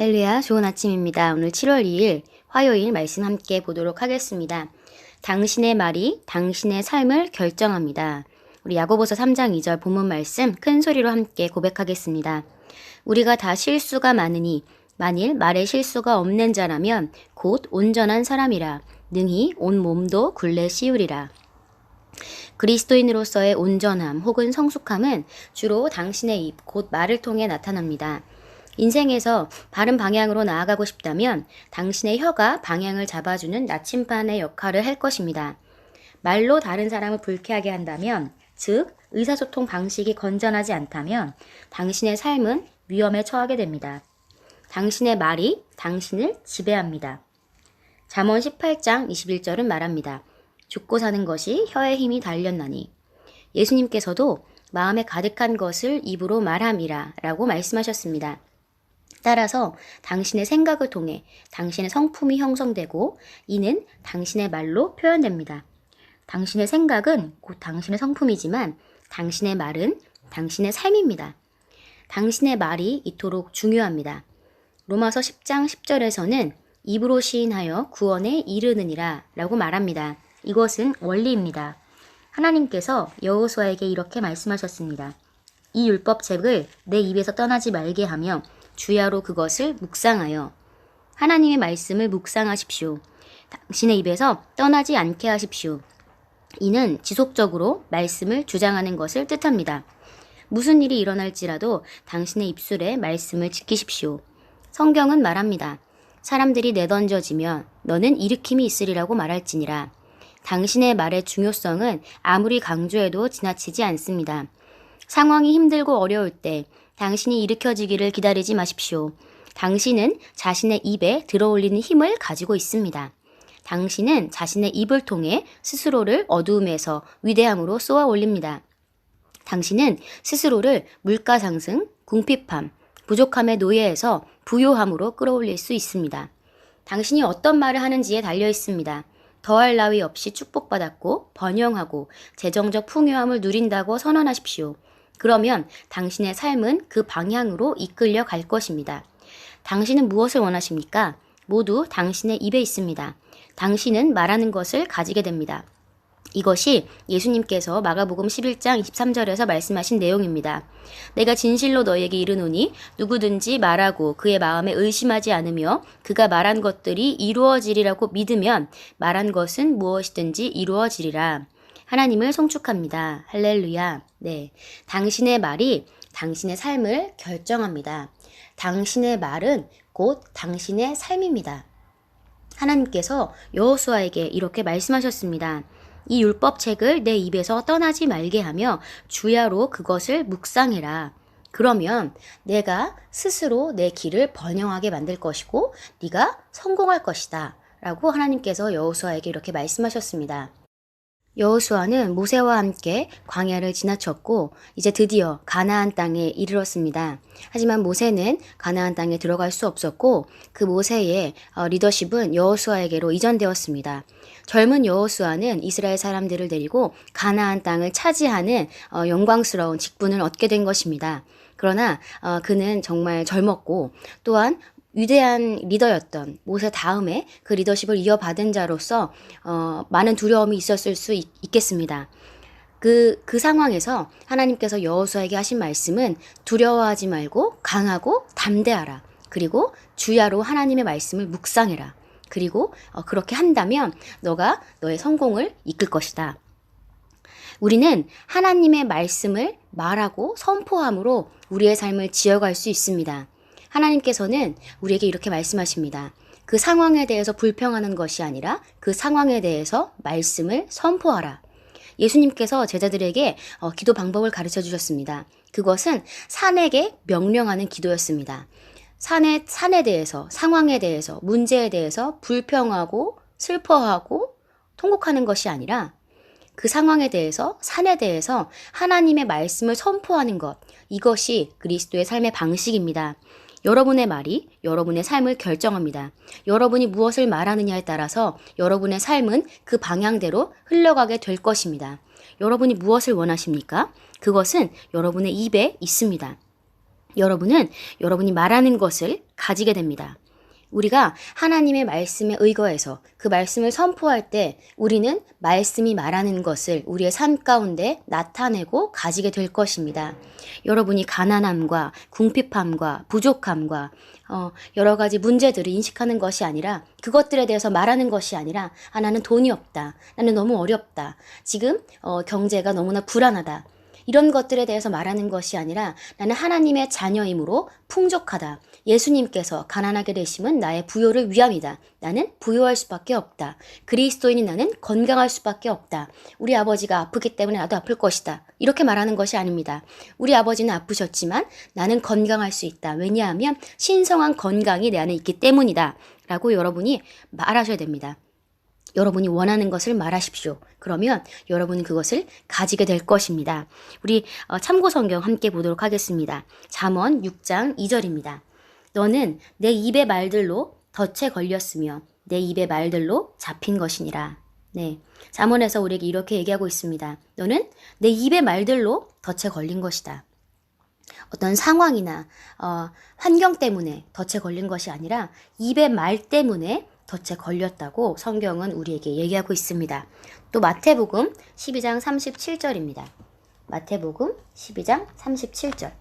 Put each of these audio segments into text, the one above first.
할렐루야, 좋은 아침입니다. 오늘 7월 2일 화요일 말씀 함께 보도록 하겠습니다. 당신의 말이 당신의 삶을 결정합니다. 우리 야고보서 3장 2절 본문 말씀 큰 소리로 함께 고백하겠습니다. 우리가 다 실수가 많으니 만일 말에 실수가 없는 자라면 곧 온전한 사람이라 능히 온 몸도 굴레 씌우리라. 그리스도인으로서의 온전함 혹은 성숙함은 주로 당신의 입, 곧 말을 통해 나타납니다. 인생에서 바른 방향으로 나아가고 싶다면 당신의 혀가 방향을 잡아주는 나침반의 역할을 할 것입니다. 말로 다른 사람을 불쾌하게 한다면, 즉 의사소통 방식이 건전하지 않다면 당신의 삶은 위험에 처하게 됩니다. 당신의 말이 당신을 지배합니다. 잠언 18장 21절은 말합니다. 죽고 사는 것이 혀의 힘이 달렸나니. 예수님께서도 마음에 가득한 것을 입으로 말함이라 라고 말씀하셨습니다. 따라서 당신의 생각을 통해 당신의 성품이 형성되고 이는 당신의 말로 표현됩니다. 당신의 생각은 곧 당신의 성품이지만 당신의 말은 당신의 삶입니다. 당신의 말이 이토록 중요합니다. 로마서 10장 10절에서는 입으로 시인하여 구원에 이르느니라 라고 말합니다. 이것은 원리입니다. 하나님께서 여호수아에게 이렇게 말씀하셨습니다. 이 율법책을 내 입에서 떠나지 말게 하며 주야로 그것을 묵상하여 하나님의 말씀을 묵상하십시오. 당신의 입에서 떠나지 않게 하십시오. 이는 지속적으로 말씀을 주장하는 것을 뜻합니다. 무슨 일이 일어날지라도 당신의 입술에 말씀을 지키십시오. 성경은 말합니다. 사람들이 내던져지면 너는 일으킴이 있으리라고 말할지니라. 당신의 말의 중요성은 아무리 강조해도 지나치지 않습니다. 상황이 힘들고 어려울 때 당신이 일으켜지기를 기다리지 마십시오. 당신은 자신의 입에 들어올리는 힘을 가지고 있습니다. 당신은 자신의 입을 통해 스스로를 어두움에서 위대함으로 쏘아 올립니다. 당신은 스스로를 물가 상승, 궁핍함, 부족함의 노예에서 부요함으로 끌어올릴 수 있습니다. 당신이 어떤 말을 하는지에 달려 있습니다. 더할 나위 없이 축복받았고 번영하고 재정적 풍요함을 누린다고 선언하십시오. 그러면 당신의 삶은 그 방향으로 이끌려 갈 것입니다. 당신은 무엇을 원하십니까? 모두 당신의 입에 있습니다. 당신은 말하는 것을 가지게 됩니다. 이것이 예수님께서 마가복음 11장 23절에서 말씀하신 내용입니다. 내가 진실로 너에게 이르노니 누구든지 말하고 그의 마음에 의심하지 않으며 그가 말한 것들이 이루어지리라고 믿으면 말한 것은 무엇이든지 이루어지리라. 하나님을 송축합니다. 할렐루야. 네, 당신의 말이 당신의 삶을 결정합니다. 당신의 말은 곧 당신의 삶입니다. 하나님께서 여호수아에게 이렇게 말씀하셨습니다. 이 율법책을 내 입에서 떠나지 말게 하며 주야로 그것을 묵상해라. 그러면 내가 스스로 내 길을 번영하게 만들 것이고 네가 성공할 것이다. 라고 하나님께서 여호수아에게 이렇게 말씀하셨습니다. 여호수아는 모세와 함께 광야를 지나쳤고 이제 드디어 가나안 땅에 이르렀습니다. 하지만 모세는 가나안 땅에 들어갈 수 없었고 그 모세의 리더십은 여호수아에게로 이전되었습니다. 젊은 여호수아는 이스라엘 사람들을 데리고 가나안 땅을 차지하는 영광스러운 직분을 얻게 된 것입니다. 그러나 그는 정말 젊었고 또한 위대한 리더였던 모세 다음에 그 리더십을 이어받은 자로서 많은 두려움이 있었을 수 있겠습니다. 그 상황에서 하나님께서 여호수아에게 하신 말씀은 두려워하지 말고 강하고 담대하라. 그리고 주야로 하나님의 말씀을 묵상해라. 그리고 그렇게 한다면 너가 너의 성공을 이끌 것이다. 우리는 하나님의 말씀을 말하고 선포함으로 우리의 삶을 지어갈 수 있습니다. 하나님께서는 우리에게 이렇게 말씀하십니다. 그 상황에 대해서 불평하는 것이 아니라 그 상황에 대해서 말씀을 선포하라. 예수님께서 제자들에게 기도 방법을 가르쳐 주셨습니다. 그것은 산에게 명령하는 기도였습니다. 산에 대해서, 상황에 대해서, 문제에 대해서 불평하고 슬퍼하고 통곡하는 것이 아니라 그 상황에 대해서, 산에 대해서 하나님의 말씀을 선포하는 것, 이것이 그리스도의 삶의 방식입니다. 여러분의 말이 여러분의 삶을 결정합니다. 여러분이 무엇을 말하느냐에 따라서 여러분의 삶은 그 방향대로 흘러가게 될 것입니다. 여러분이 무엇을 원하십니까? 그것은 여러분의 입에 있습니다. 여러분은 여러분이 말하는 것을 가지게 됩니다. 우리가 하나님의 말씀에 의거해서 그 말씀을 선포할 때 우리는 말씀이 말하는 것을 우리의 삶 가운데 나타내고 가지게 될 것입니다. 여러분이 가난함과 궁핍함과 부족함과 여러 가지 문제들을 인식하는 것이 아니라 그것들에 대해서 말하는 것이 아니라 나는 돈이 없다. 나는 너무 어렵다. 지금 경제가 너무나 불안하다. 이런 것들에 대해서 말하는 것이 아니라 나는 하나님의 자녀이므로 풍족하다. 예수님께서 가난하게 되심은 나의 부요를 위함이다. 나는 부요할 수밖에 없다. 그리스도인인 나는 건강할 수밖에 없다. 우리 아버지가 아프기 때문에 나도 아플 것이다. 이렇게 말하는 것이 아닙니다. 우리 아버지는 아프셨지만 나는 건강할 수 있다. 왜냐하면 신성한 건강이 내 안에 있기 때문이다. 라고 여러분이 말하셔야 됩니다. 여러분이 원하는 것을 말하십시오. 그러면 여러분은 그것을 가지게 될 것입니다. 우리 참고 성경 함께 보도록 하겠습니다. 잠언 6장 2절입니다. 너는 내 입의 말들로 덫에 걸렸으며 내 입의 말들로 잡힌 것이니라. 네, 잠언에서 우리에게 이렇게 얘기하고 있습니다. 너는 내 입의 말들로 덫에 걸린 것이다. 어떤 상황이나 환경 때문에 덫에 걸린 것이 아니라 입의 말 때문에 덫에 걸렸다고 성경은 우리에게 얘기하고 있습니다. 또 마태복음 12장 37절입니다. 마태복음 12장 37절.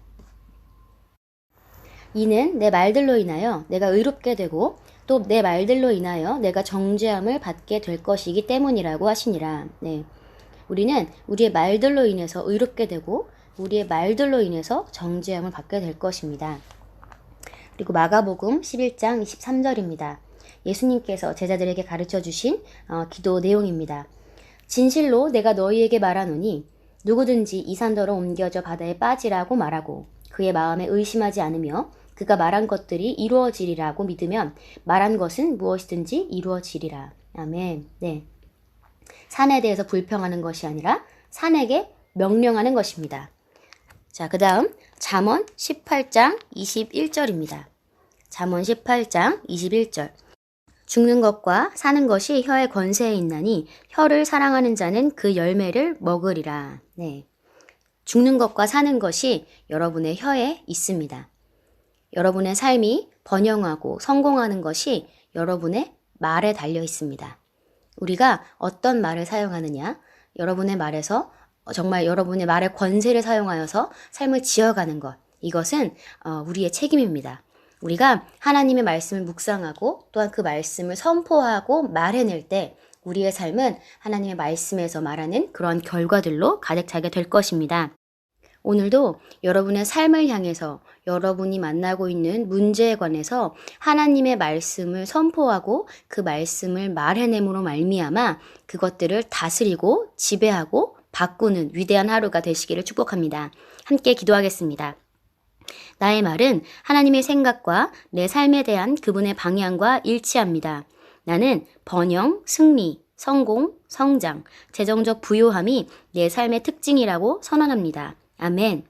이는 내 말들로 인하여 내가 의롭게 되고 또 내 말들로 인하여 내가 정죄함을 받게 될 것이기 때문이라고 하시니라. 네, 우리는 우리의 말들로 인해서 의롭게 되고 우리의 말들로 인해서 정죄함을 받게 될 것입니다. 그리고 마가복음 11장 23절입니다. 예수님께서 제자들에게 가르쳐 주신 기도 내용입니다. 진실로 내가 너희에게 말하노니 누구든지 이 산더러 옮겨져 바다에 빠지라고 말하고 그의 마음에 의심하지 않으며 그가 말한 것들이 이루어지리라고 믿으면 말한 것은 무엇이든지 이루어지리라. 아멘. 네, 산에 대해서 불평하는 것이 아니라 산에게 명령하는 것입니다. 자, 그 다음 잠언 18장 21절입니다. 잠언 18장 21절. 죽는 것과 사는 것이 혀의 권세에 있나니 혀를 사랑하는 자는 그 열매를 먹으리라. 네, 죽는 것과 사는 것이 여러분의 혀에 있습니다. 여러분의 삶이 번영하고 성공하는 것이 여러분의 말에 달려 있습니다. 우리가 어떤 말을 사용하느냐, 여러분의 말에서 정말 여러분의 말의 권세를 사용하여서 삶을 지어가는 것, 이것은 우리의 책임입니다. 우리가 하나님의 말씀을 묵상하고 또한 그 말씀을 선포하고 말해낼 때 우리의 삶은 하나님의 말씀에서 말하는 그런 결과들로 가득 차게 될 것입니다. 오늘도 여러분의 삶을 향해서 여러분이 만나고 있는 문제에 관해서 하나님의 말씀을 선포하고 그 말씀을 말해냄으로 말미암아 그것들을 다스리고 지배하고 바꾸는 위대한 하루가 되시기를 축복합니다. 함께 기도하겠습니다. 나의 말은 하나님의 생각과 내 삶에 대한 그분의 방향과 일치합니다. 나는 번영, 승리, 성공, 성장, 재정적 부요함이 내 삶의 특징이라고 선언합니다. 아멘.